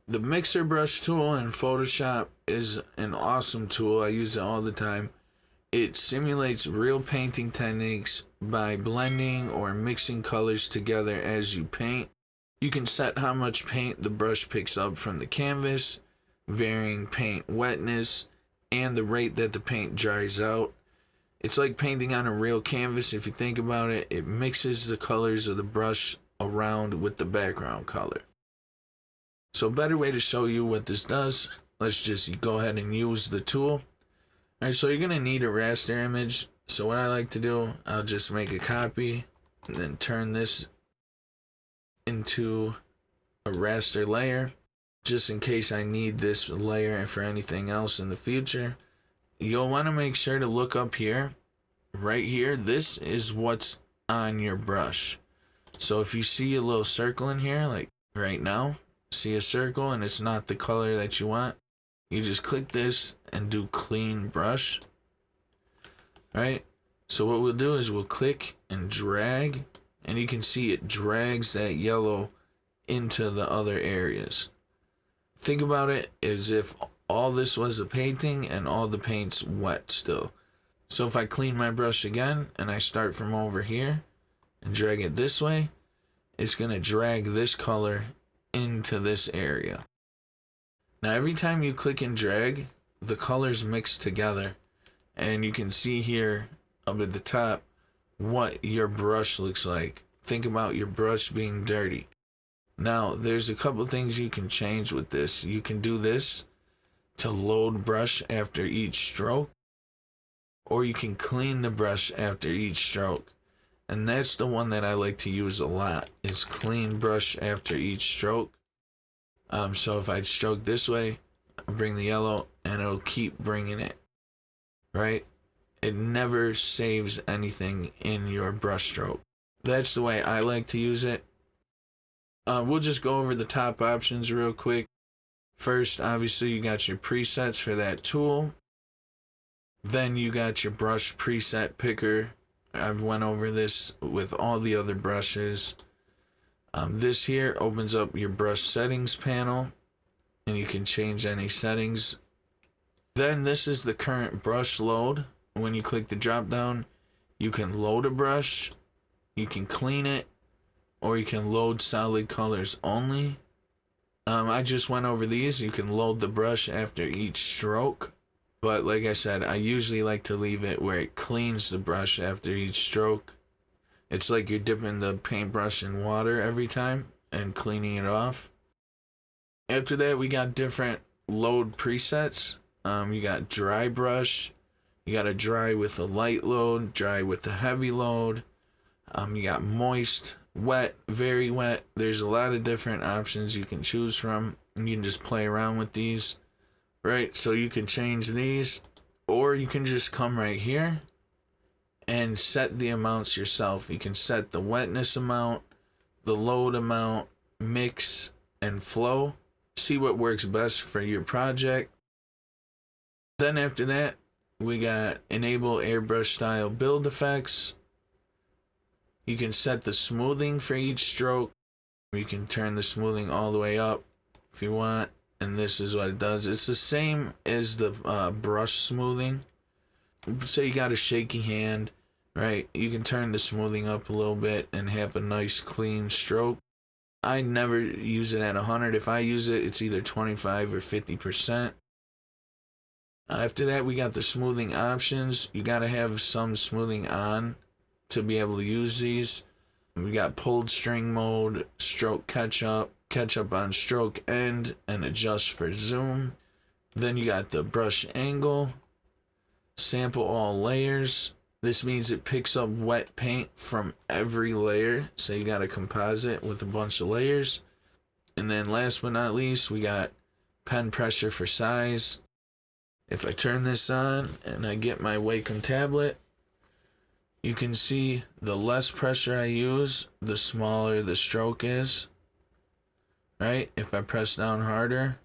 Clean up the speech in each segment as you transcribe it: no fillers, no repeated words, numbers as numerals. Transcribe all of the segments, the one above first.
The mixer brush tool in Photoshop is an awesome tool. I use it all the time. It simulates real painting techniques by blending or mixing colors together as you paint. You can set how much paint the brush picks up from the canvas, varying paint wetness, and the rate that the paint dries out. It's like painting on a real canvas. If you think about it, it mixes the colors of the brush around with the background color. So a better way to show you what this does, let's just go ahead and use the tool. Alright, so you're going to need a raster image. So what I like to do, I'll just make a copy and then turn this into a raster layer, just in case I need this layer for anything else in the future. You'll want to make sure to look up here, right here. This is what's on your brush. So if you see a little circle in here, like right now, see a circle and it's not the color that you want, you just click this and do clean brush. Right? So what we'll do is we'll click and drag, and you can see it drags that yellow into the other areas. Think about it as if all this was a painting and all the paint's wet still. So if I clean my brush again and I start from over here and drag it this way, it's going to drag this color into this area. Now every time you click and drag, the colors mix together, and you can see here up at the top what your brush looks like. Think about your brush being dirty. Now there's a couple things you can change with this. You can do this to load brush after each stroke, or you can clean the brush after each stroke. And that's the one that I like to use a lot, is clean brush after each stroke. So if I stroke this way, I'll bring the yellow and it'll keep bringing it, right? It never saves anything in your brush stroke. That's the way I like to use it. We'll just go over the top options real quick. First, obviously, you got your presets for that tool. Then you got your brush preset picker. I've went over this with all the other brushes. This here opens up your brush settings panel, and you can change any settings. Then this is the current brush load. When you click the drop down, you can load a brush, you can clean it, or you can load solid colors only. I just went over these. You can load the brush after each stroke, but like I said, I usually like to leave it where it cleans the brush after each stroke. It's like you're dipping the paintbrush in water every time and cleaning it off. After that, we got different load presets. You got dry brush. You got a dry with a light load, dry with a heavy load. You got moist, wet, very wet. There's a lot of different options you can choose from. You can just play around with these, right? So you can change these, or you can just come right here and set the amounts yourself. You can set the wetness amount, the load amount, mix, and flow. See what works best for your project. Then after that, we got enable airbrush style build effects. You can set the smoothing for each stroke. You can turn the smoothing all the way up if you want, and this is what it does. It's the same as the brush smoothing. Say you got a shaky hand, right? You can turn the smoothing up a little bit and have a nice clean stroke. I never use it at 100. If I use it, it's either 25 or 50%. After that, we got the smoothing options. You got to have some smoothing on to be able to use these. We got pulled string mode, stroke catch up on stroke end, and adjust for zoom. Then you got the brush angle, sample all layers. This means it picks up wet paint from every layer. So you got a composite with a bunch of layers. And then last but not least, we got pen pressure for size. If I turn this on and I get my Wacom tablet, you can see the less pressure I use, the smaller the stroke is. Right? If I press down harder,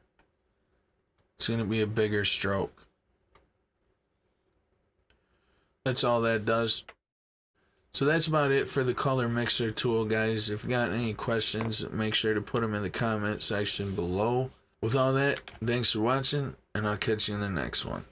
it's going to be a bigger stroke. That's all that does. So that's about it for the color mixer tool, guys. If you got any questions, make sure to put them in the comment section below. With all that, thanks for watching, and I'll catch you in the next one.